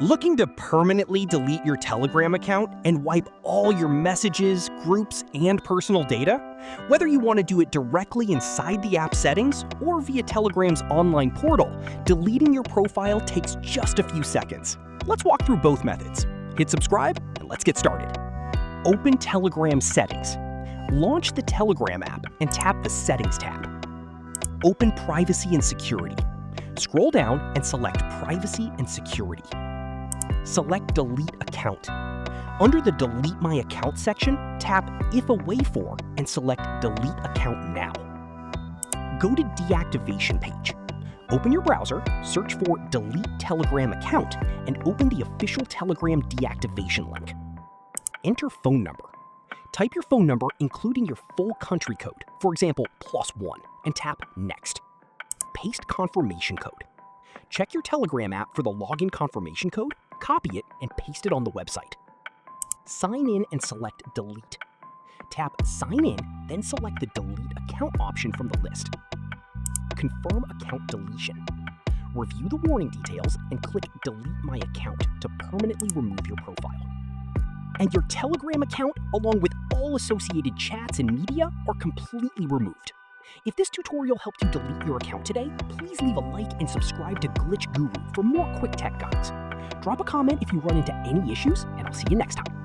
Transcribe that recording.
Looking to permanently delete your Telegram account and wipe all your messages, groups, and personal data? Whether you want to do it directly inside the app settings or via Telegram's online portal, deleting your profile takes just a few seconds. Let's walk through both methods. Hit subscribe and let's get started. Open Telegram settings. Launch the Telegram app and tap the Settings tab. Open Privacy and Security. Scroll down and select Privacy and Security. Select Delete Account. Under the Delete My Account section, tap If Away For and select Delete Account Now. Go to Deactivation page. Open your browser, search for Delete Telegram Account, and open the official Telegram deactivation link. Enter phone number. Type your phone number including your full country code, for example, +1, and tap Next. Paste confirmation code. Check your Telegram app for the login confirmation code, copy it, and paste it on the website. Sign in and select Delete. Tap Sign In, then select the Delete Account option from the list. Confirm account deletion. Review the warning details and click Delete My Account to permanently remove your profile. And your Telegram account, along with all associated chats and media, are completely removed. If this tutorial helped you delete your account today, please leave a like and subscribe to Glitch Guru for more quick tech guides. Drop a comment if you run into any issues, and I'll see you next time.